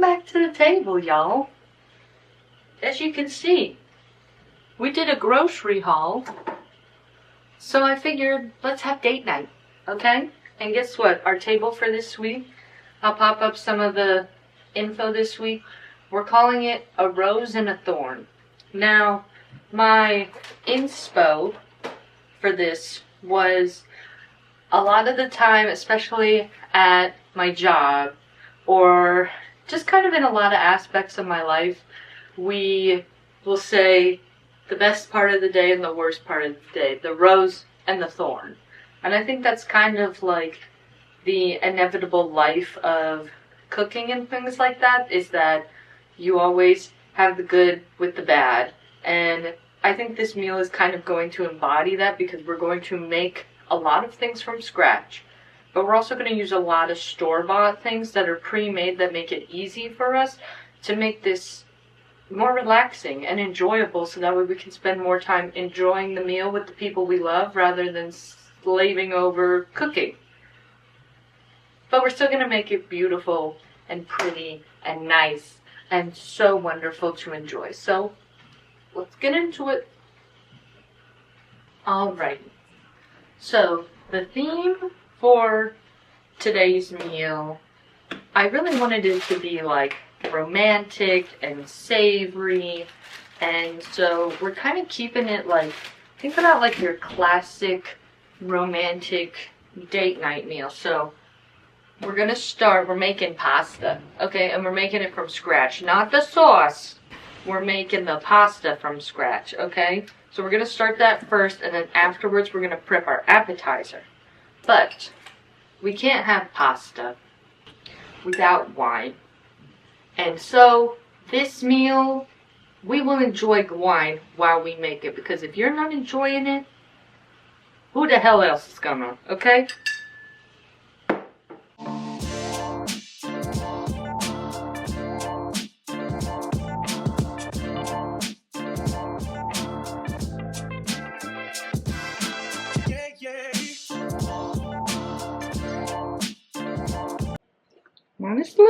back to the table, y'all. As you can see, we did a grocery haul. So I figured, let's have date night, okay? And guess what? Our table for this week, I'll pop up some of the info this week. We're calling it a rose and a thorn. Now, my inspo for this was a lot of the time, especially at my job, or just kind of in a lot of aspects of my life, we will say the best part of the day and the worst part of the day, the rose and the thorn. And I think that's kind of like the inevitable life of cooking and things like that, is that you always have the good with the bad. And I think this meal is kind of going to embody that, because we're going to make a lot of things from scratch. But we're also going to use a lot of store-bought things that are pre-made that make it easy for us to make this more relaxing and enjoyable, so that way we can spend more time enjoying the meal with the people we love rather than slaving over cooking. But we're still going to make it beautiful and pretty and nice and so wonderful to enjoy. So let's get into it. Alright. So the theme for today's meal, I really wanted it to be like romantic and savory, and so we're kind of keeping it like, think about like your classic romantic date night meal. So we're gonna start, we're making pasta, okay, and we're making it from scratch, not the sauce. We're making the pasta from scratch, okay? So we're gonna start that first, and then afterwards we're gonna prep our appetizer. But we can't have pasta without wine. And so, this meal, we will enjoy wine while we make it, because if you're not enjoying it, who the hell else is gonna, okay? Honestly,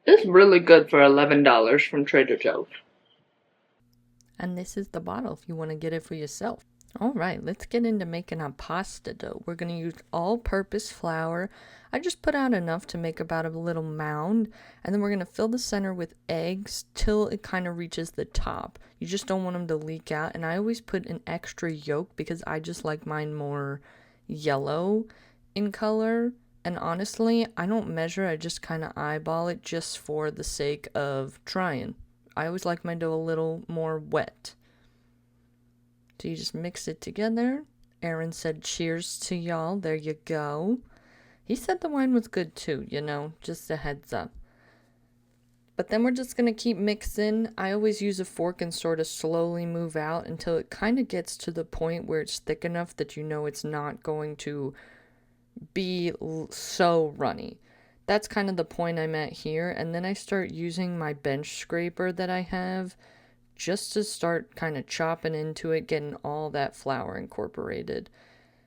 it's really good for $11 from Trader Joe's. And this is the bottle if you want to get it for yourself. Alright, let's get into making our pasta dough. We're going to use all-purpose flour. I just put out enough to make about a little mound. And then we're going to fill the center with eggs till it kind of reaches the top. You just don't want them to leak out. And I always put an extra yolk because I just like mine more yellow in color. And honestly, I don't measure, I just kind of eyeball it just for the sake of trying. I always like my dough a little more wet. So you just mix it together. Aaron said cheers to y'all. There you go. He said the wine was good too, you know, just a heads up. But then we're just going to keep mixing. I always use a fork and sort of slowly move out until it kind of gets to the point where it's thick enough that you know it's not going to be so runny. That's kind of the point I'm at here. And then I start using my bench scraper that I have just to start kind of chopping into it, getting all that flour incorporated.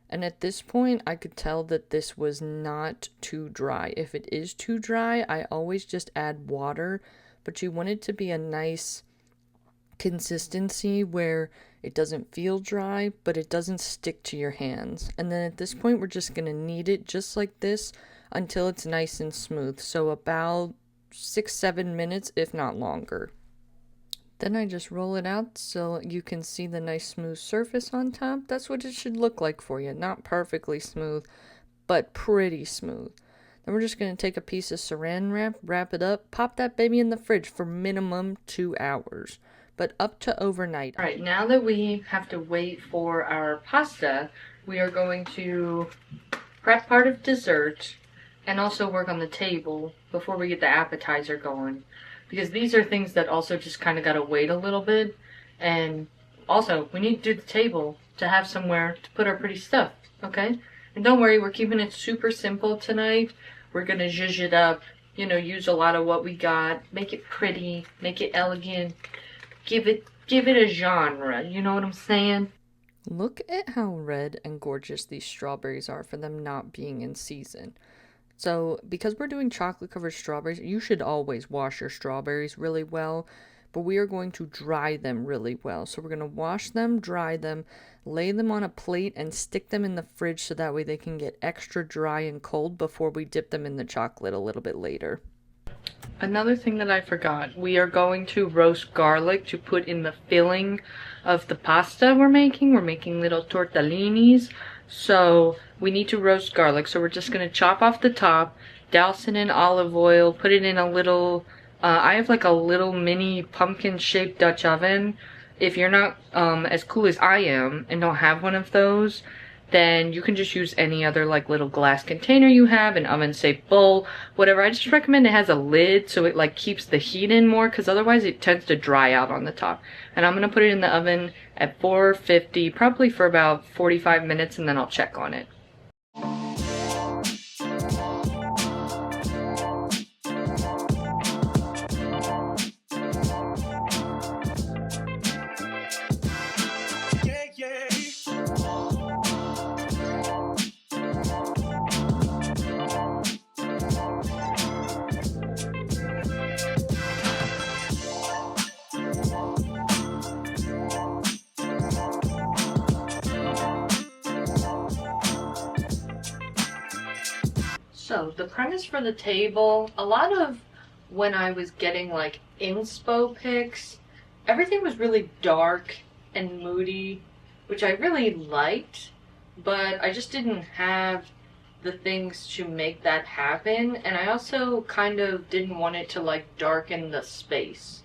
And at this point, I could tell that this was not too dry. If it is too dry, I always just add water, but you want it to be a nice consistency where it doesn't feel dry, but it doesn't stick to your hands. And then at this point, we're just going to knead it just like this until it's nice and smooth. So about 6-7 minutes, if not longer. Then I just roll it out so you can see the nice smooth surface on top. That's what it should look like for you. Not perfectly smooth, but pretty smooth. Then we're just going to take a piece of saran wrap, wrap it up, pop that baby in the fridge for minimum 2 hours. But up to overnight. Alright, now that we have to wait for our pasta, we are going to prep part of dessert and also work on the table before we get the appetizer going. Because these are things that also just kind of gotta wait a little bit. And also, we need to do the table to have somewhere to put our pretty stuff, okay? And don't worry, we're keeping it super simple tonight. We're gonna zhuzh it up, you know, use a lot of what we got, make it pretty, make it elegant, give it a genre, you know what I'm saying? Look at how red and gorgeous these strawberries are for them not being in season. So, because we're doing chocolate covered strawberries, you should always wash your strawberries really well, but we are going to dry them really well. So, we're going to wash them, dry them, lay them on a plate, and stick them in the fridge so that way they can get extra dry and cold before we dip them in the chocolate a little bit later. Another thing that I forgot, we are going to roast garlic to put in the filling of the pasta we're making. We're making little tortellinis, so we need to roast garlic. So we're just going to chop off the top, douse it in olive oil, put it in a little, I have like a little mini pumpkin-shaped Dutch oven. If you're not as cool as I am and don't have one of those, then you can just use any other like little glass container you have, an oven safe bowl, whatever. I just recommend it has a lid so it like keeps the heat in more, because otherwise it tends to dry out on the top. And I'm gonna put it in the oven at 450, probably for about 45 minutes, and then I'll check on it. So the premise for the table, a lot of when I was getting like inspo pics, everything was really dark and moody, which I really liked, but I just didn't have the things to make that happen, and I also kind of didn't want it to like darken the space.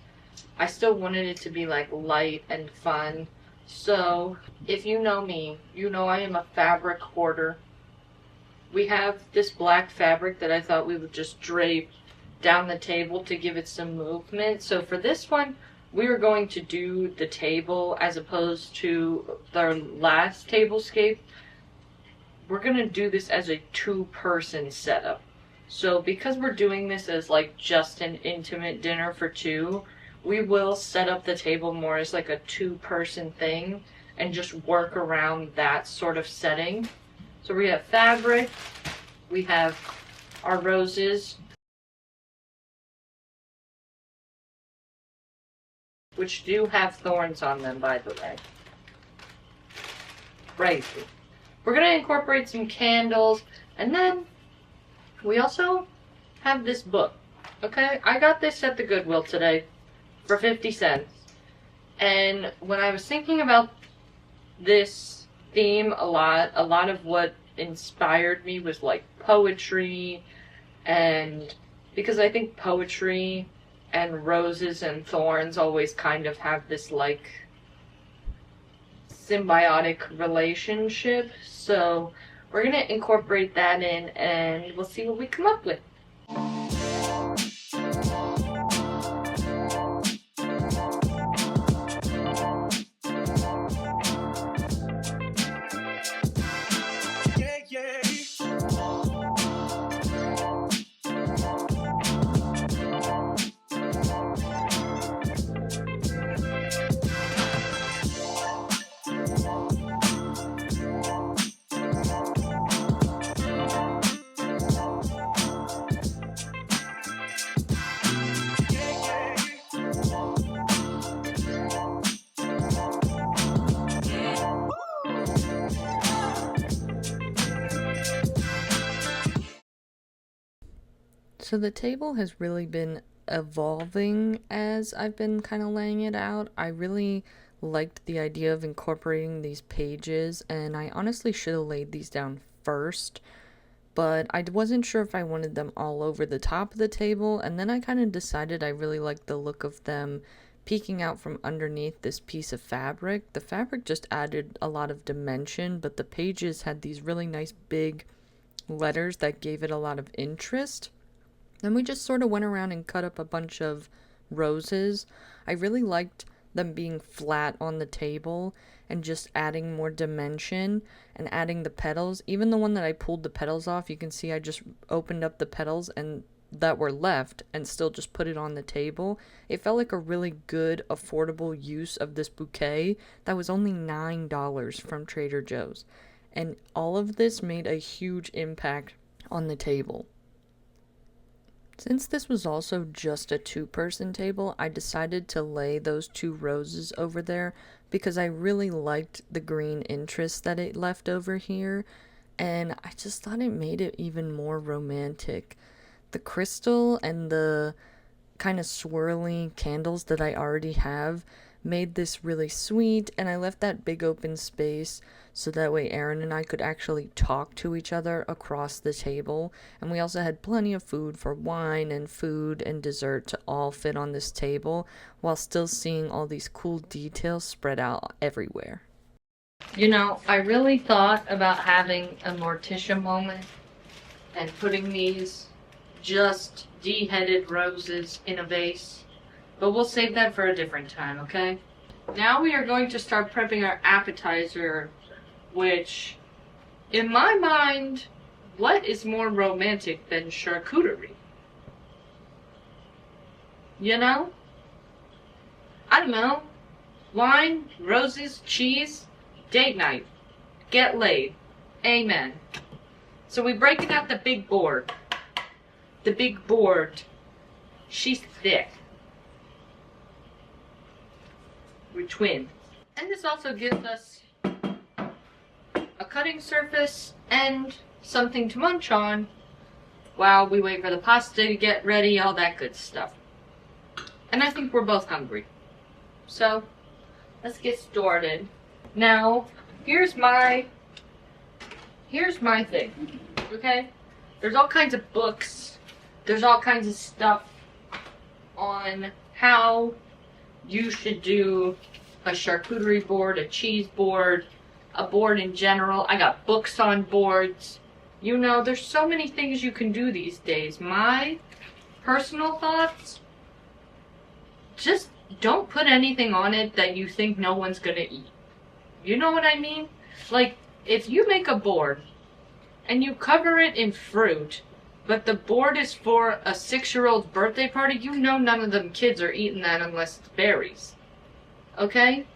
I still wanted it to be like light and fun. So if you know me, you know I am a fabric hoarder. We have this black fabric that I thought we would just drape down the table to give it some movement. So for this one, we are going to do the table as opposed to the last tablescape. We're going to do this as a two-person setup. So because we're doing this as like just an intimate dinner for two, we will set up the table more as like a two-person thing and just work around that sort of setting. So we have fabric, we have our roses, which do have thorns on them, by the way. Crazy. We're going to incorporate some candles, and then we also have this book, okay? I got this at the Goodwill today for 50 cents. And when I was thinking about this theme a lot of what inspired me was like poetry, and because I think poetry and roses and thorns always kind of have this like symbiotic relationship, so we're gonna incorporate that in and we'll see what we come up with. So the table has really been evolving as I've been kind of laying it out. I really liked the idea of incorporating these pages, and I honestly should have laid these down first, but I wasn't sure if I wanted them all over the top of the table, and then I kind of decided I really liked the look of them peeking out from underneath this piece of fabric. The fabric just added a lot of dimension, but the pages had these really nice big letters that gave it a lot of interest. Then we just sort of went around and cut up a bunch of roses. I really liked them being flat on the table and just adding more dimension and adding the petals. Even the one that I pulled the petals off, you can see I just opened up the petals and that were left and still just put it on the table. It felt like a really good, affordable use of this bouquet that was only $9 from Trader Joe's. And all of this made a huge impact on the table. Since this was also just a two-person table, I decided to lay those two roses over there because I really liked the green interest that it left over here, and I just thought it made it even more romantic. The crystal and the kind of swirly candles that I already have made this really sweet, and I left that big open space so that way Aaron and I could actually talk to each other across the table. And we also had plenty of food for wine and food and dessert to all fit on this table while still seeing all these cool details spread out everywhere. You know, I really thought about having a Morticia moment and putting these just de-headed roses in a vase, but we'll save that for a different time, okay? Now we are going to start prepping our appetizer, which, in my mind, what is more romantic than charcuterie? You know? I don't know. Wine, roses, cheese, date night. Get laid. Amen. So we're breaking out the big board. The big board. She's thick. We're twins. And this also gives us a cutting surface and something to munch on while we wait for the pasta to get ready, all that good stuff. And I think we're both hungry. So, let's get started. Now, here's my thing, okay? There's all kinds of books. There's all kinds of stuff on how you should do a charcuterie board, a cheese board, a board in general. I got books on boards. You know, there's so many things you can do these days. My personal thoughts, just don't put anything on it that you think no one's gonna eat. You know what I mean? Like, if you make a board and you cover it in fruit, but the board is for a 6-year-old's birthday party, you know none of them kids are eating that unless it's berries. Okay?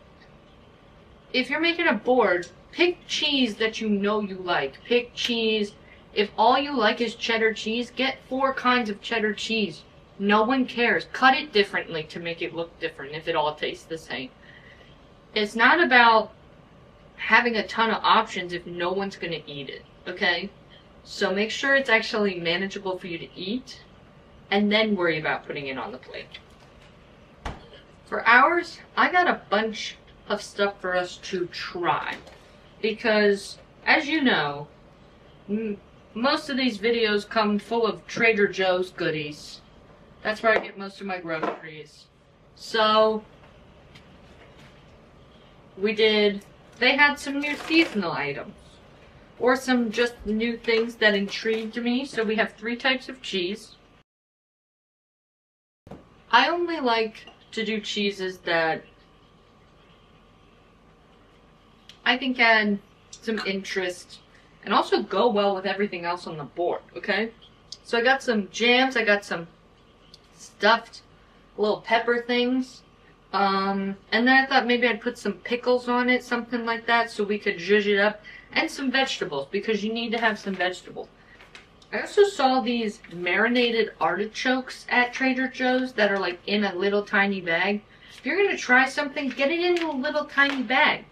If you're making a board, pick cheese that you know you like. Pick cheese. If all you like is cheddar cheese, get 4 kinds of cheddar cheese. No one cares. Cut it differently to make it look different if it all tastes the same. It's not about having a ton of options if no one's going to eat it. Okay? So make sure it's actually manageable for you to eat, and then worry about putting it on the plate. For ours, I got a bunch of stuff for us to try. Because, as you know, most of these videos come full of Trader Joe's goodies. That's where I get most of my groceries. So, they had some new seasonal items. Or some just new things that intrigued me. So we have 3 types of cheese. I only like to do cheeses that I think add some interest and also go well with everything else on the board, okay? So I got some jams, I got some stuffed little pepper things. And then I thought maybe I'd put some pickles on it, something like that, so we could zhuzh it up. And some vegetables, because you need to have some vegetables. I also saw these marinated artichokes at Trader Joe's that are like in a little tiny bag. If you're going to try something, get it in a little tiny bag.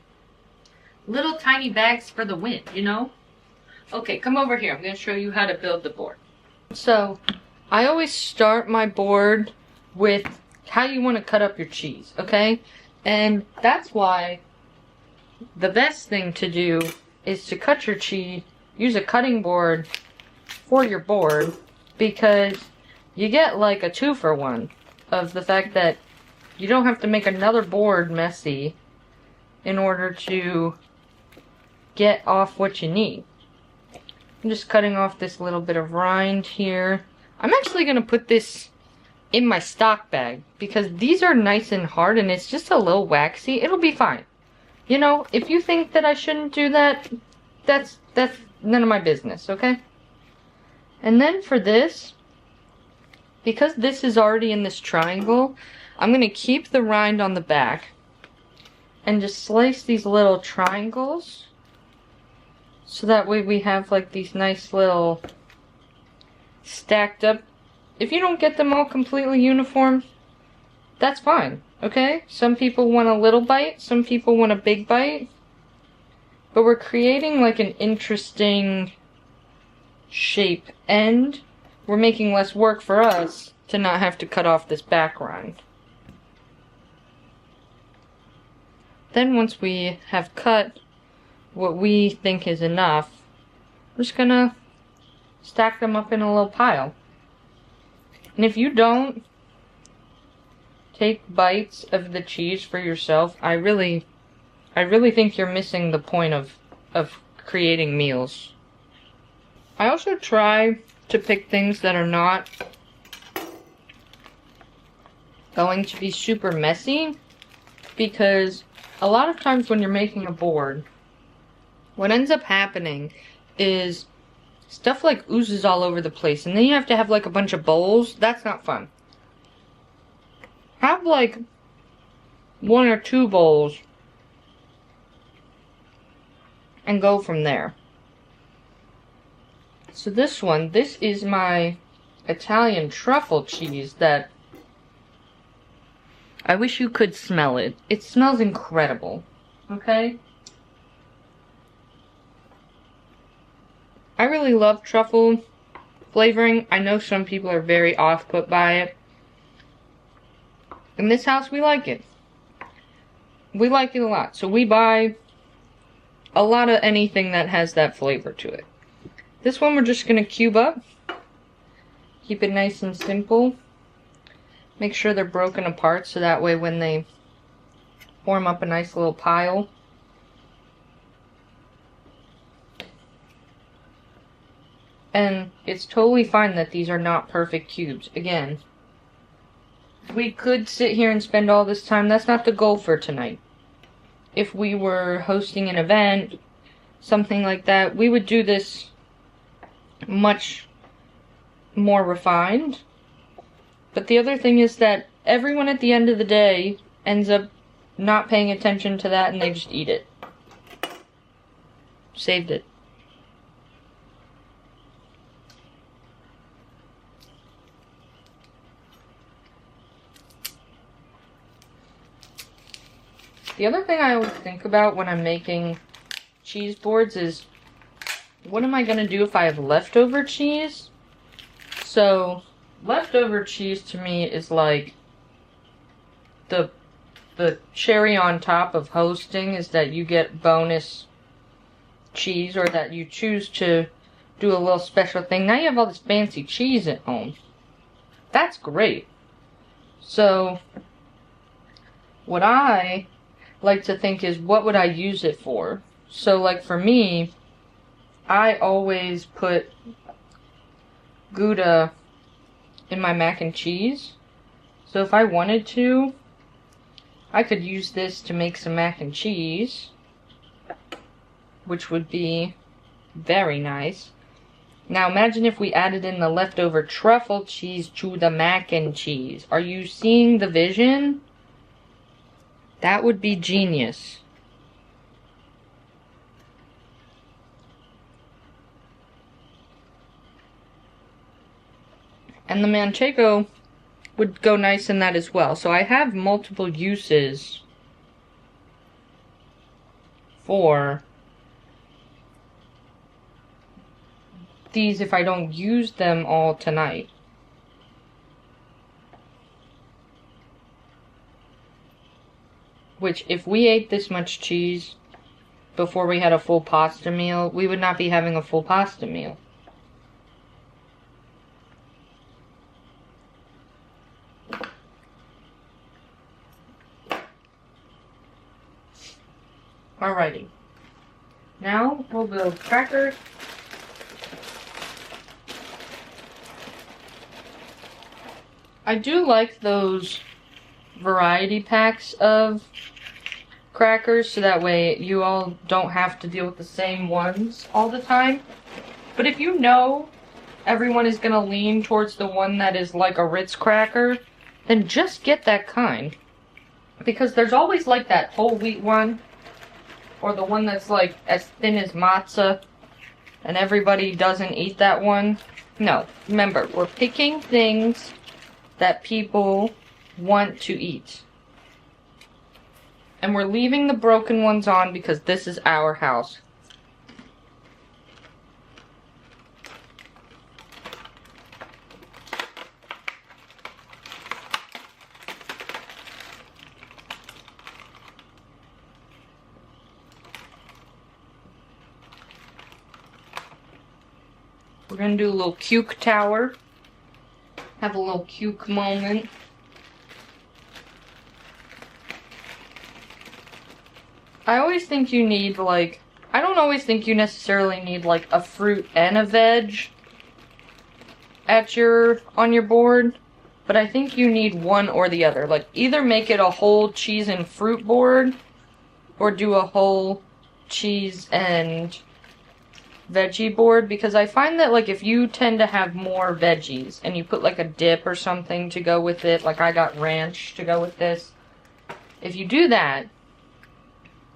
Little tiny bags for the win, you know? Okay, come over here. I'm going to show you how to build the board. So, I always start my board with how you want to cut up your cheese, okay? And that's why the best thing to do is to cut your cheese, use a cutting board for your board, because you get like a 2-for-1 of the fact that you don't have to make another board messy in order to get off what you need. I'm just cutting off this little bit of rind here. I'm actually going to put this in my stock bag because these are nice and hard and it's just a little waxy. It'll be fine. You know, if you think that I shouldn't do that, that's none of my business, okay? And then for this, because this is already in this triangle, I'm going to keep the rind on the back and just slice these little triangles so that way we have like these nice little stacked up if you don't get them all completely uniform, that's fine, okay? Some people want a little bite, some people want a big bite. But we're creating like an interesting shape, and we're making less work for us to not have to cut off this background. Then once we have cut what we think is enough, we're just gonna stack them up in a little pile. And if you don't take bites of the cheese for yourself, I really think you're missing the point of creating meals. I also try to pick things that are not going to be super messy, because a lot of times when you're making a board, what ends up happening is stuff like oozes all over the place, and then you have to have like a bunch of bowls. That's not fun. Have like 1 or 2 bowls and go from there. So this is my Italian truffle cheese that I wish you could smell it. It smells incredible, okay? I really love truffle flavoring. I know some people are very off-put by it. In this house, we like it. We like it a lot. So we buy a lot of anything that has that flavor to it. This one we're just going to cube up. Keep it nice and simple. Make sure they're broken apart so that way when they form up a nice little pile, and it's totally fine that these are not perfect cubes. Again, we could sit here and spend all this time. That's not the goal for tonight. If we were hosting an event, something like that, we would do this much more refined. But the other thing is that everyone at the end of the day ends up not paying attention to that, and they just eat it. Saved it. The other thing I always think about when I'm making cheese boards is, what am I going to do if I have leftover cheese? So, leftover cheese to me is like the cherry on top of hosting, is that you get bonus cheese, or that you choose to do a little special thing. Now you have all this fancy cheese at home. That's great. So, what I like to think is, what would I use it for? So like for me, I always put Gouda in my mac and cheese. So if I wanted to, I could use this to make some mac and cheese, which would be very nice. Now imagine if we added in the leftover truffle cheese to the mac and cheese. Are you seeing the vision? That would be genius. And the manchego would go nice in that as well. So I have multiple uses for these if I don't use them all tonight. Which, if we ate this much cheese before we had a full pasta meal, we would not be having a full pasta meal. Alrighty. Now we'll build crackers. I do like those variety packs of crackers, so that way you all don't have to deal with the same ones all the time. But if you know everyone is going to lean towards the one that is like a Ritz cracker, then just get that kind. Because there's always like that whole wheat one, or the one that's like as thin as matzah, and everybody doesn't eat that one. No, remember, we're picking things that people want to eat. And we're leaving the broken ones on because this is our house. We're gonna do a little cuke tower. Have a little cuke moment. I always think you need, like, I don't always think you necessarily need, like, a fruit and a veg on your board, but I think you need one or the other. Like, either make it a whole cheese and fruit board, or do a whole cheese and veggie board, because I find that, like, if you tend to have more veggies, and you put, like, a dip or something to go with it, like I got ranch to go with this, if you do that,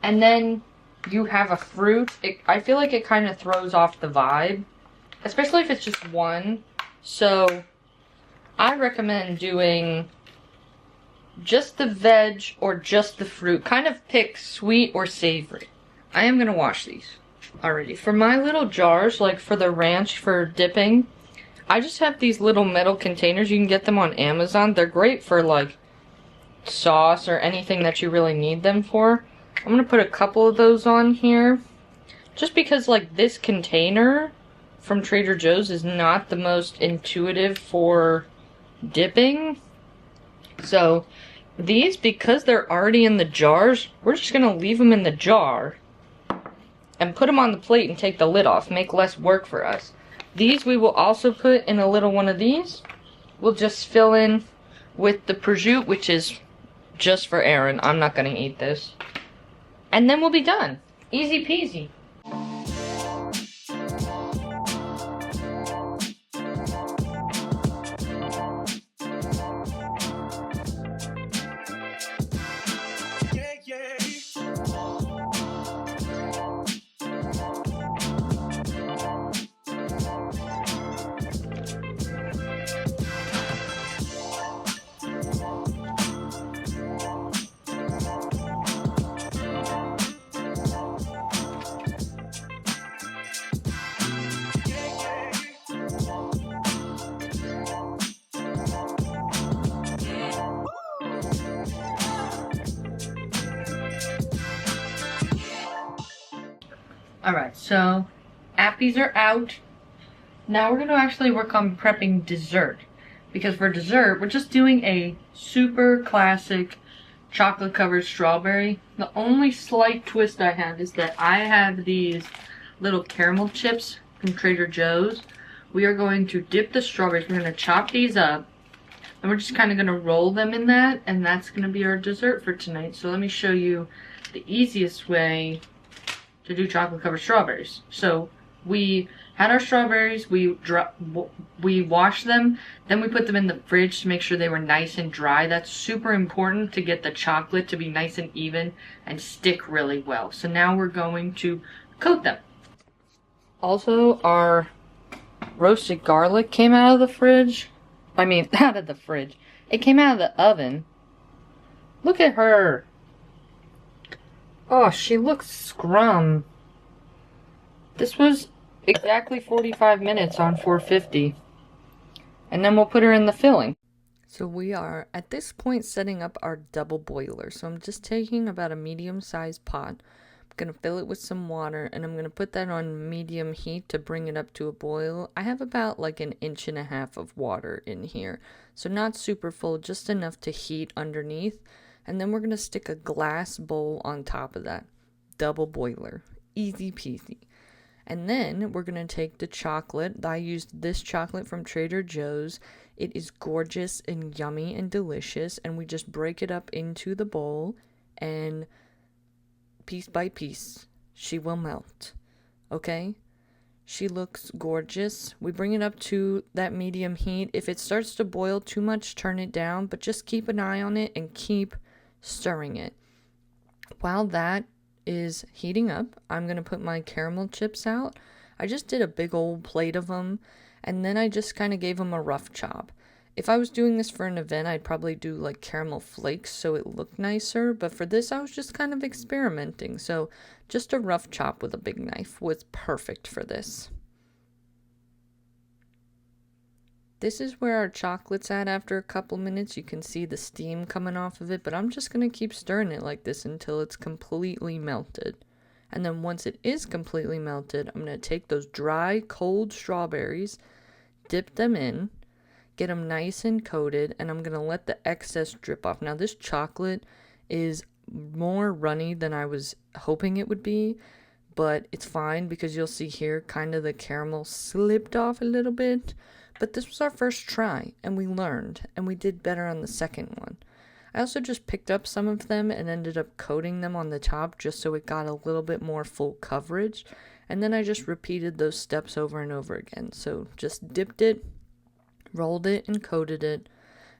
and then you have a fruit, I feel like it kind of throws off the vibe. Especially if it's just one. So, I recommend doing just the veg or just the fruit. Kind of pick sweet or savory. I am going to wash these already. For my little jars, like for the ranch for dipping, I just have these little metal containers. You can get them on Amazon. They're great for, like, sauce or anything that you really need them for. I'm going to put a couple of those on here. Just because, like, this container from Trader Joe's is not the most intuitive for dipping. So, these, because they're already in the jars, we're just going to leave them in the jar. And put them on the plate and take the lid off. Make less work for us. These we will also put in a little one of these. We'll just fill in with the prosciutto, which is just for Aaron. I'm not going to eat this. And then we'll be done. Easy peasy. Alright, so appies are out. Now we're going to actually work on prepping dessert. Because for dessert, we're just doing a super classic chocolate covered strawberry. The only slight twist I have is that I have these little caramel chips from Trader Joe's. We are going to dip the strawberries. We're going to chop these up. And we're just kind of going to roll them in that. And that's going to be our dessert for tonight. So let me show you the easiest way to do chocolate covered strawberries. So we had our strawberries, we washed them, then we put them in the fridge to make sure they were nice and dry. That's super important to get the chocolate to be nice and even and stick really well. So now we're going to coat them. Also, our roasted garlic came out of the fridge. Out of the fridge. It came out of the oven. Look at her. Oh, she looks scrum. This was exactly 45 minutes on 450. And then we'll put her in the filling. So we are, at this point, setting up our double boiler. So I'm just taking about a medium-sized pot. I'm going to fill it with some water, and I'm going to put that on medium heat to bring it up to a boil. I have about like 1.5 inches of water in here. So not super full, just enough to heat underneath. And then we're going to stick a glass bowl on top of that. Double boiler. Easy peasy. And then we're going to take the chocolate. I used this chocolate from Trader Joe's. It is gorgeous and yummy and delicious. And we just break it up into the bowl. And piece by piece, she will melt. Okay? She looks gorgeous. We bring it up to that medium heat. If it starts to boil too much, turn it down. But just keep an eye on it and keep stirring it. While that is heating up, I'm going to put my caramel chips out. I just did a big old plate of them, And then I just kind of gave them a rough chop. If I was doing this for an event, I'd probably do like caramel flakes so it looked nicer. But for this, I was just kind of experimenting. So just a rough chop with a big knife was perfect for this. This is where our chocolate's at after a couple minutes. You can see the steam coming off of it, but I'm just going to keep stirring it like this until it's completely melted. And then once it is completely melted, I'm going to take those dry, cold strawberries, dip them in, get them nice and coated, and I'm going to let the excess drip off. Now this chocolate is more runny than I was hoping it would be, but it's fine because you'll see here kind of the caramel slipped off a little bit. But this was our first try, and we learned, and we did better on the second one. I also just picked up some of them and ended up coating them on the top just so it got a little bit more full coverage. And then I just repeated those steps over and over again. So just dipped it, rolled it, and coated it.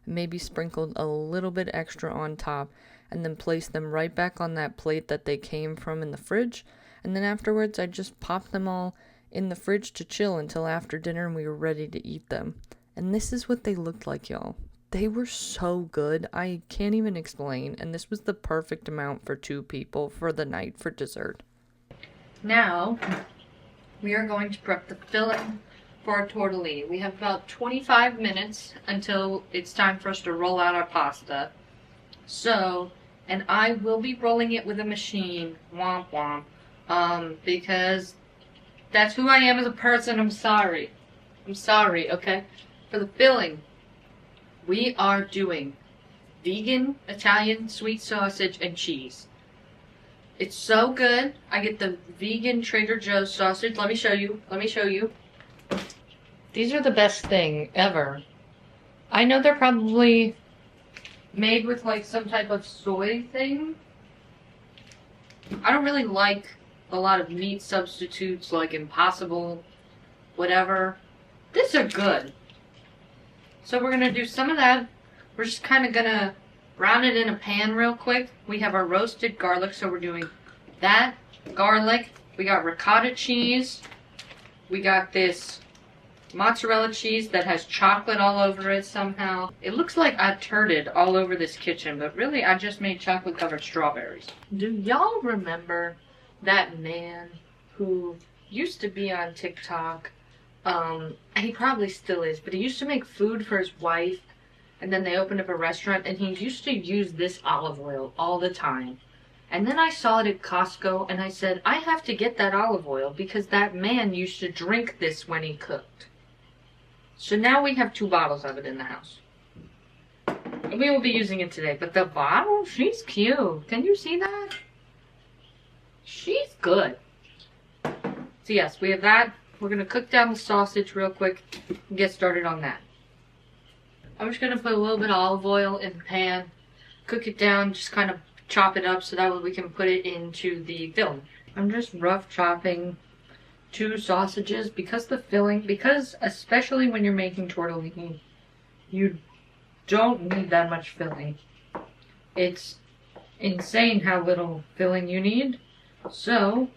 Maybe sprinkled a little bit extra on top, and then placed them right back on that plate that they came from in the fridge. And then afterwards, I just popped them all in the fridge to chill until after dinner and we were ready to eat them. And this is what they looked like, y'all. They were so good. I can't even explain. And this was the perfect amount for 2 people for the night for dessert. Now, we are going to prep the filling for our tortellini. We have about 25 minutes until it's time for us to roll out our pasta. So, and I will be rolling it with a machine, womp womp, because that's who I am as a person. I'm sorry, okay? For the filling, we are doing vegan Italian sweet sausage and cheese. It's so good. I get the vegan Trader Joe's sausage. Let me show you. These are the best thing ever. I know they're probably made with like some type of soy thing. I don't really like a lot of meat substitutes like Impossible, whatever. These are good. So we're gonna do some of that. We're just kind of gonna brown it in a pan real quick. We have our roasted garlic, so we're doing that. Garlic. We got ricotta cheese. We got this mozzarella cheese that has chocolate all over it somehow. It looks like I turded all over this kitchen, but really I just made chocolate covered strawberries. Do y'all remember that man who used to be on TikTok? He probably still is, but he used to make food for his wife, and then they opened up a restaurant, and he used to use this olive oil all the time. And then I saw it at Costco, and I said, I have to get that olive oil because that man used to drink this when he cooked. So now we have 2 bottles of it in the house. And we will be using it today. But the bottle, she's cute. Can you see that? She's good. So yes, we have that. We're going to cook down the sausage real quick and get started on that. I'm just going to put a little bit of olive oil in the pan, cook it down, just kind of chop it up so that way we can put it into the filling. I'm just rough chopping 2 sausages because especially when you're making tortellini, you don't need that much filling. It's insane how little filling you need. So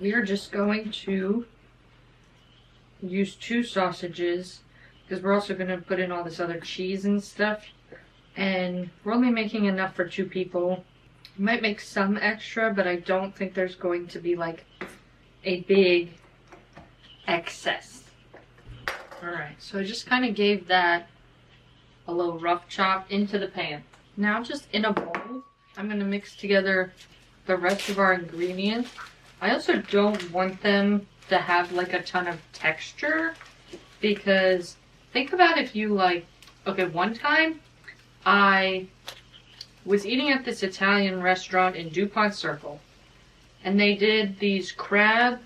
we are just going to use 2 sausages because we're also going to put in all this other cheese and stuff. And we're only making enough for 2 people. We might make some extra, but I don't think there's going to be like a big excess. Alright, so I just kind of gave that a little rough chop into the pan. Now just in a bowl, I'm going to mix together the rest of our ingredients. I also don't want them to have like a ton of texture because think about if you like, okay, one time I was eating at this Italian restaurant in DuPont Circle, and they did these crab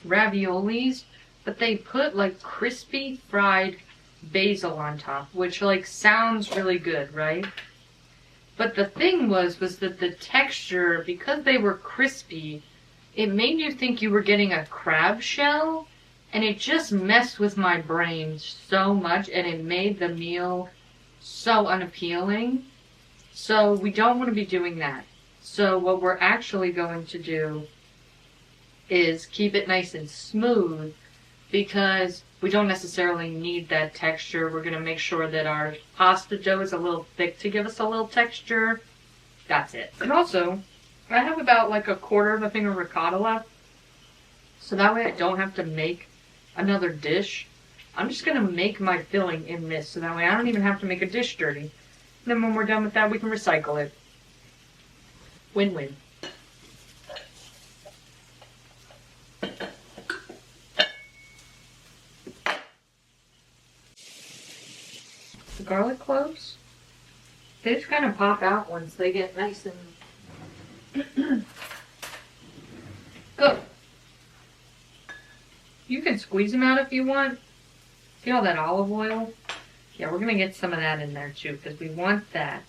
raviolis, but they put like crispy fried basil on top, which like sounds really good, right? But the thing was that the texture, because they were crispy, it made you think you were getting a crab shell, and it just messed with my brain so much, and it made the meal so unappealing. So we don't want to be doing that. So what we're actually going to do is keep it nice and smooth, because we don't necessarily need that texture. We're going to make sure that our pasta dough is a little thick to give us a little texture. That's it. And also, I have about like a quarter of a finger ricotta left. So that way I don't have to make another dish. I'm just going to make my filling in this, so that way I don't even have to make a dish dirty. And then when we're done with that, we can recycle it. Win-win. The garlic cloves, they just kind of pop out once they get nice and good. You can squeeze them out if you want. See all that olive oil? Yeah, we're going to get some of that in there too, because we want that.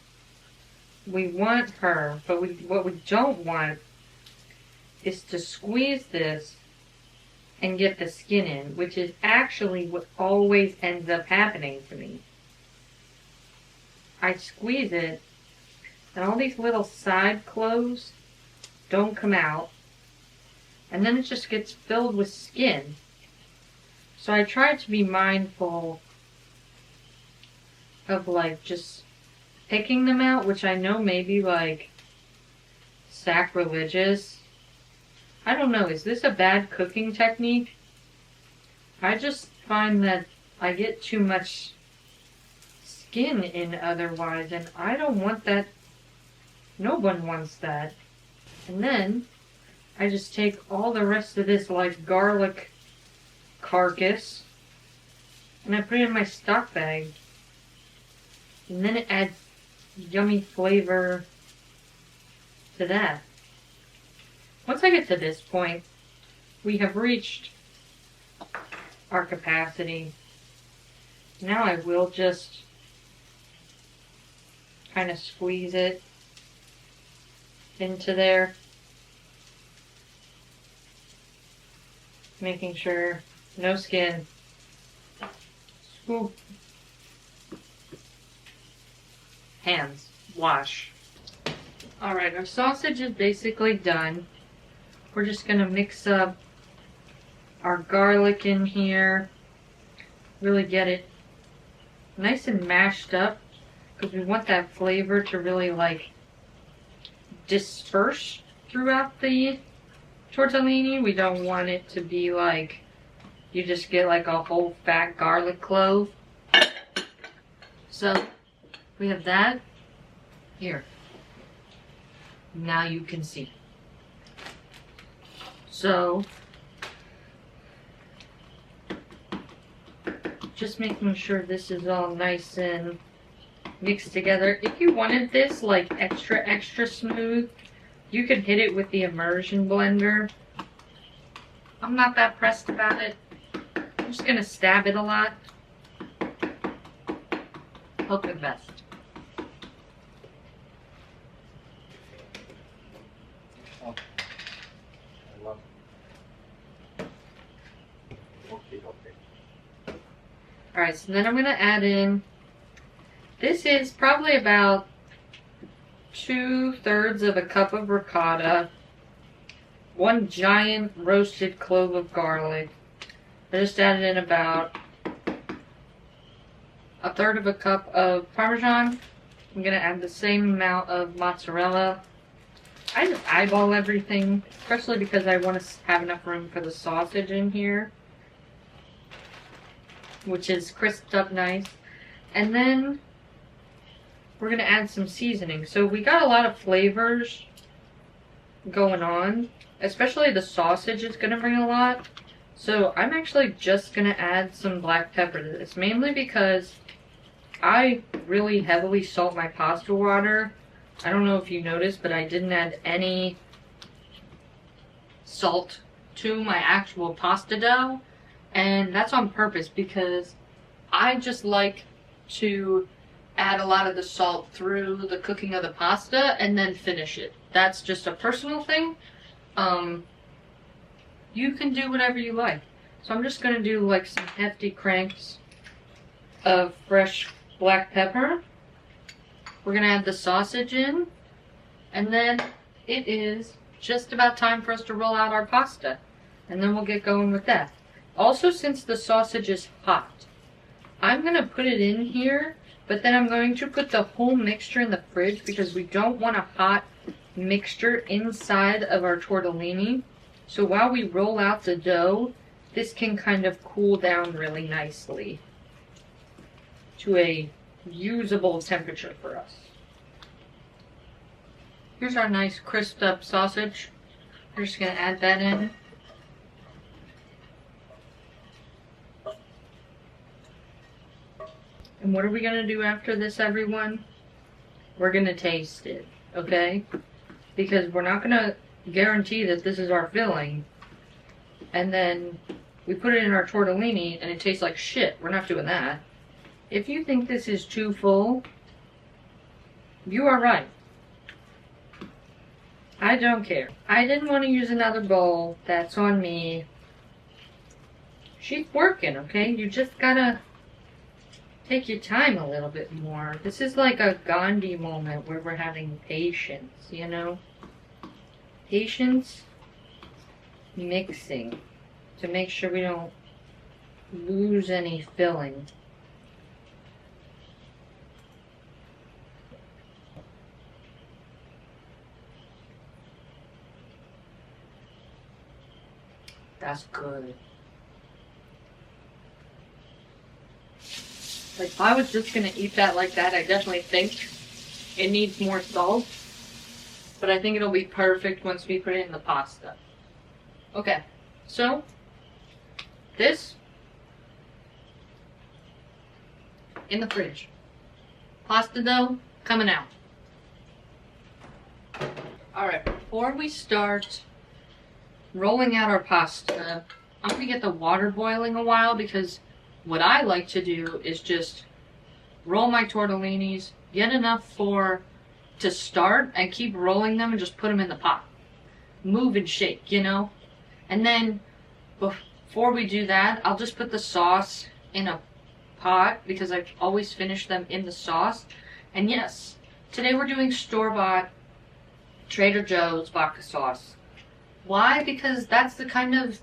We want her, but what we don't want is to squeeze this and get the skin in, which is actually what always ends up happening to me. I squeeze it, and all these little side cloves don't come out, and then it just gets filled with skin. So I try to be mindful of like just picking them out, which I know may be like sacrilegious. I don't know, is this a bad cooking technique? I just find that I get too much skin in otherwise, and I don't want that. No one wants that. And then I just take all the rest of this like garlic carcass and I put it in my stock bag, and then it adds yummy flavor to that. Once I get to this point, we have reached our capacity. Now I will just kind of squeeze it into there, making sure no skin. Scoop. Hands. Wash. Alright, our sausage is basically done. We're just going to mix up our garlic in here. Really get it nice and mashed up, because we want that flavor to really like disperse throughout the tortellini. We don't want it to be like you just get like a whole fat garlic clove. So we have that here. Now you can see. So just making sure this is all nice and mixed together. If you wanted this like extra smooth, you could hit it with the immersion blender. I'm not that pressed about it. I'm just gonna stab it a lot. Hope for the best. Alright, so then I'm going to add in, this is probably about 2/3 of a cup of ricotta, 1 giant roasted clove of garlic. I just added in about 1/3 of a cup of Parmesan. I'm going to add the same amount of mozzarella. I just eyeball everything, especially because I want to have enough room for the sausage in here, which is crisped up nice. And then we're going to add some seasoning. So we got a lot of flavors going on, especially the sausage is going to bring a lot. So I'm actually just going to add some black pepper to this, mainly because I really heavily salt my pasta water. I don't know if you noticed, but I didn't add any salt to my actual pasta dough. And that's on purpose, because I just like to add a lot of the salt through the cooking of the pasta and then finish it. That's just a personal thing. You can do whatever you like. So I'm just going to do like some hefty cranks of fresh black pepper. We're going to add the sausage in, and then it is just about time for us to roll out our pasta, and then we'll get going with that. Also, since the sausage is hot, I'm going to put it in here, but then I'm going to put the whole mixture in the fridge because we don't want a hot mixture inside of our tortellini. So while we roll out the dough, this can kind of cool down really nicely to a usable temperature for us. Here's our nice crisped up sausage. We're just going to add that in. And what are we going to do after this, everyone? We're going to taste it, okay? Because we're not going to guarantee that this is our filling. And then we put it in our tortellini and it tastes like shit. We're not doing that. If you think this is too full, you are right. I don't care. I didn't want to use another bowl. That's on me. She's working, okay? You just gotta take your time a little bit more. This is like a Gandhi moment where we're having patience, you know? Patience, mixing to make sure we don't lose any filling. That's good. Like, if I was just gonna eat that like that, I definitely think it needs more salt. But I think it'll be perfect once we put it in the pasta. Okay, so this in the fridge. Pasta dough coming out. Alright, before we start rolling out our pasta, I'm gonna get the water boiling a while because what I like to do is just roll my tortellinis, get enough to start, and keep rolling them and just put them in the pot. Move and shake, you know? And then before we do that, I'll just put the sauce in a pot because I always finish them in the sauce. And yes, today we're doing store-bought Trader Joe's vodka sauce. Why? Because that's the kind of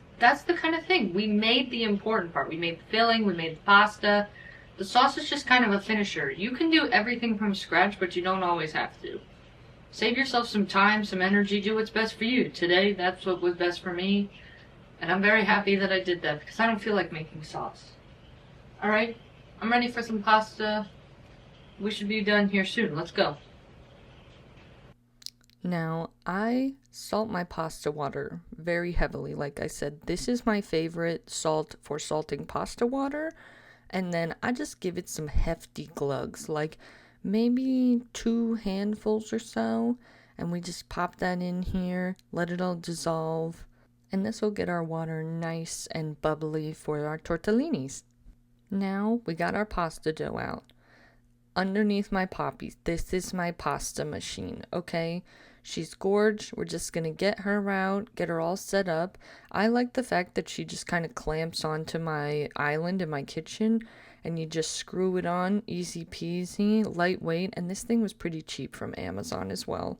thing. We made the important part. We made the filling, we made the pasta. The sauce is just kind of a finisher. You can do everything from scratch, but you don't always have to. Save yourself some time, some energy, do what's best for you. Today, that's what was best for me. And I'm very happy that I did that because I don't feel like making sauce. Alright, I'm ready for some pasta. We should be done here soon. Let's go. Now, I salt my pasta water very heavily. Like I said, this is my favorite salt for salting pasta water. And then I just give it some hefty glugs, like maybe 2 handfuls or so. And we just pop that in here, let it all dissolve. And this will get our water nice and bubbly for our tortellinis. Now we got our pasta dough out. Underneath my poppies, this is my pasta machine, okay? She's gorge. We're just going to get her out, get her all set up. I like the fact that she just kind of clamps onto my island in my kitchen and you just screw it on, easy peasy, lightweight, and this thing was pretty cheap from Amazon as well.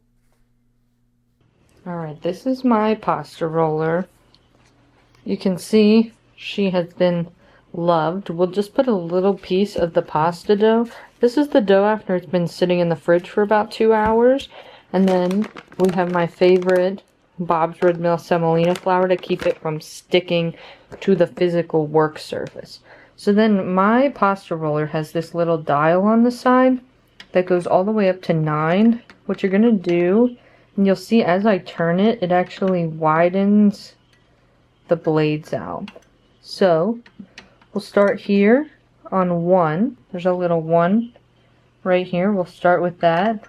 Alright, this is my pasta roller. You can see she has been loved. We'll just put a little piece of the pasta dough. This is the dough after it's been sitting in the fridge for about 2 hours. And then we have my favorite Bob's Red Mill semolina flour to keep it from sticking to the physical work surface. So then my pasta roller has this little dial on the side that goes all the way up to 9. What you're going to do, and you'll see as I turn it, it actually widens the blades out. So we'll start here on 1. There's a little 1 right here. We'll start with that.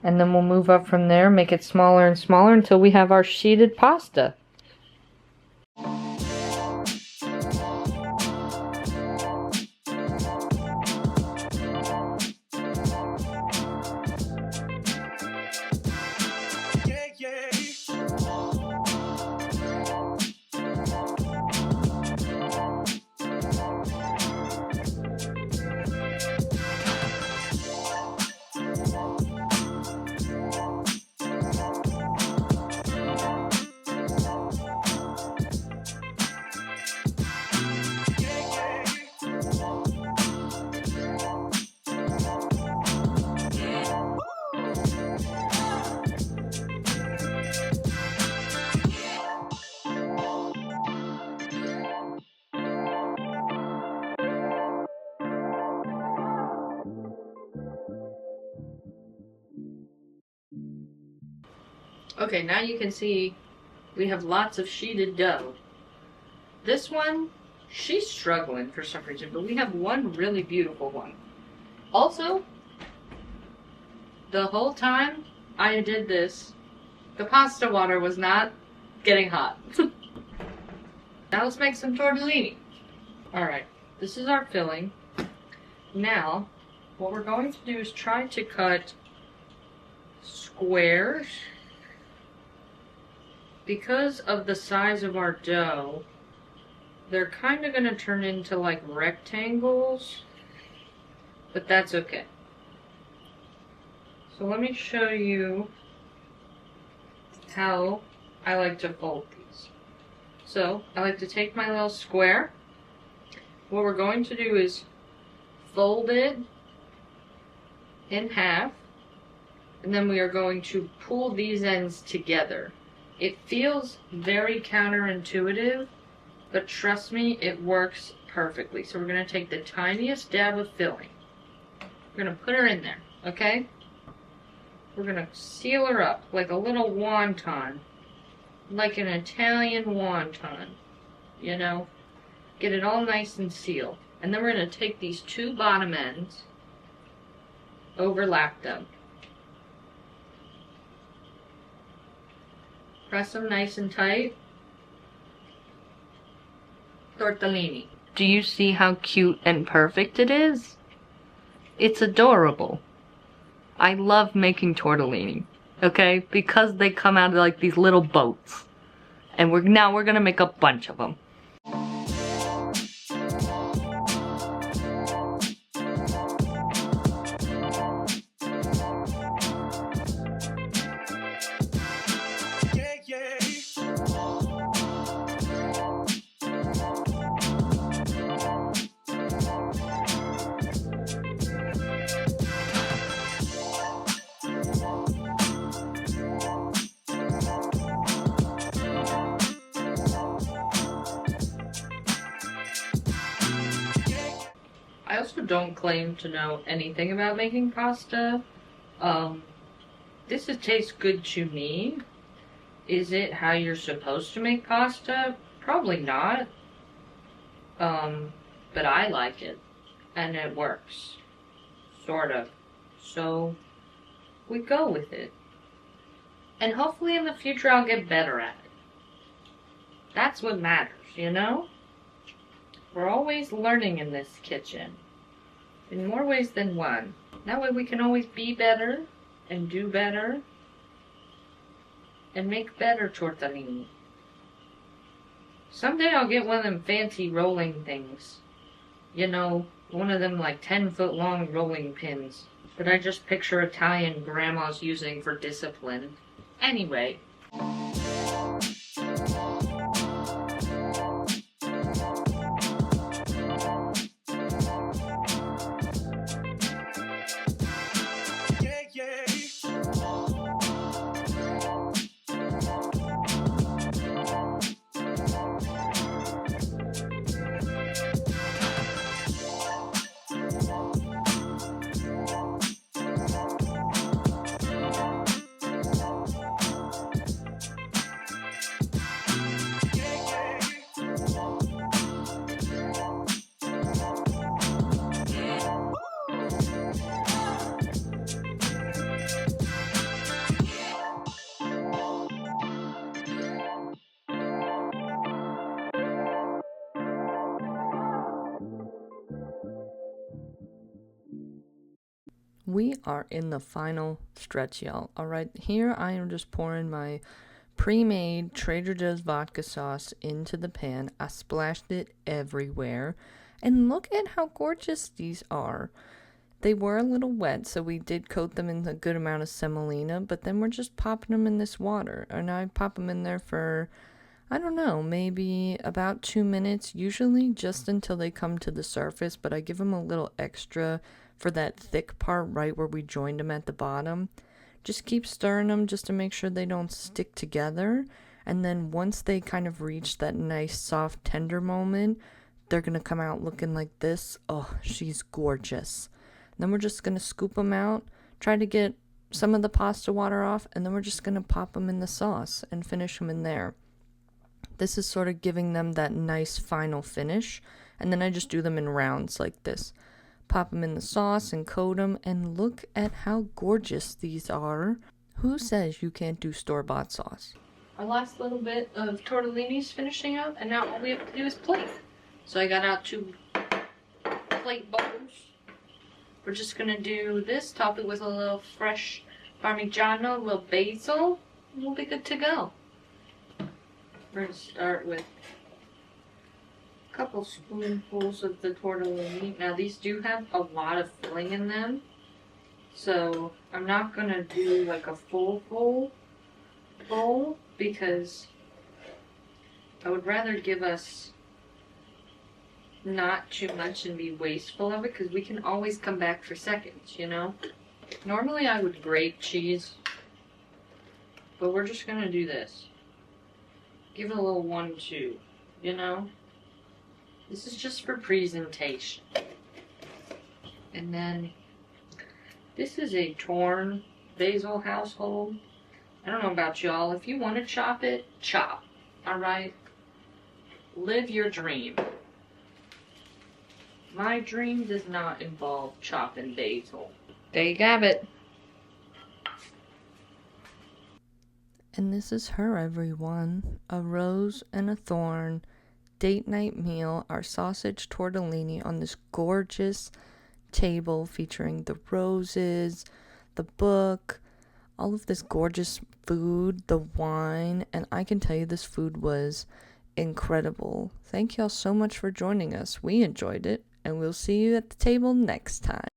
And then we'll move up from there, make it smaller and smaller until we have our sheeted pasta. Okay, now you can see we have lots of sheeted dough. This one, she's struggling for some reason, but we have one really beautiful one. Also, the whole time I did this, the pasta water was not getting hot. Now let's make some tortellini. Alright, this is our filling. Now, what we're going to do is try to cut squares. Because of the size of our dough, they're kind of going to turn into like rectangles, but that's okay. So let me show you how I like to fold these. So I like to take my little square. What we're going to do is fold it in half, and then we are going to pull these ends together. It feels very counterintuitive, but trust me, it works perfectly. So we're going to take the tiniest dab of filling. We're going to put her in there, okay? We're going to seal her up like a little wonton, like an Italian wonton, you know? Get it all nice and sealed. And then we're going to take these two bottom ends, overlap them. Press them nice and tight. Tortellini. Do you see how cute and perfect it is? It's adorable. I love making tortellini, okay? Because they come out of like these little boats. And we're gonna make a bunch of them. I also don't claim to know anything about making pasta. This tastes good to me. Is it how you're supposed to make pasta? Probably not. But I like it. And it works. Sort of. So, we go with it. And hopefully in the future I'll get better at it. That's what matters, you know? We're always learning in this kitchen. In more ways than one. That way we can always be better and do better and make better tortellini. Someday I'll get one of them fancy rolling things. You know, one of them like 10-foot long rolling pins that I just picture Italian grandmas using for discipline. Anyway. We are in the final stretch, y'all. All right, here I am just pouring my pre-made Trader Joe's vodka sauce into the pan. I splashed it everywhere. And look at how gorgeous these are. They were a little wet, so we did coat them in a good amount of semolina, but then we're just popping them in this water. And I pop them in there for, I don't know, maybe about 2 minutes, usually just until they come to the surface, but I give them a little extra for that thick part right where we joined them at the bottom. Just keep stirring them just to make sure they don't stick together. And then once they kind of reach that nice soft tender moment, they're going to come out looking like this. Oh, she's gorgeous. Then we're just going to scoop them out. Try to get some of the pasta water off, and then we're just going to pop them in the sauce and finish them in there. This is sort of giving them that nice final finish, and then I just do them in rounds like this. Pop them in the sauce and coat them, and look at how gorgeous these are. Who says you can't do store-bought sauce? Our last little bit of tortellini's finishing up, and now all we have to do is plate. So I got out 2 plate bowls. We're just gonna do this, top it with a little fresh Parmigiano, a little basil, and we'll be good to go. We're gonna start with a couple spoonfuls of the tortellini. Now these do have a lot of filling in them, so I'm not gonna do like a full bowl because I would rather give us not too much and be wasteful of it, because we can always come back for seconds, you know? Normally I would grate cheese, but we're just gonna do this. Give it a little 1-2, you know? This is just for presentation. And then this is a Thorn basil household. I don't know about y'all. If you want to chop it, chop. Alright? Live your dream. My dream does not involve chopping basil. There you have it. And this is her, everyone. A rose and a thorn. Date night meal. Our sausage tortellini on this gorgeous table featuring the roses, the book, all of this gorgeous food, the wine, and I can tell you this food was incredible. Thank y'all so much for joining us. We enjoyed it, and we'll see you at the table next time.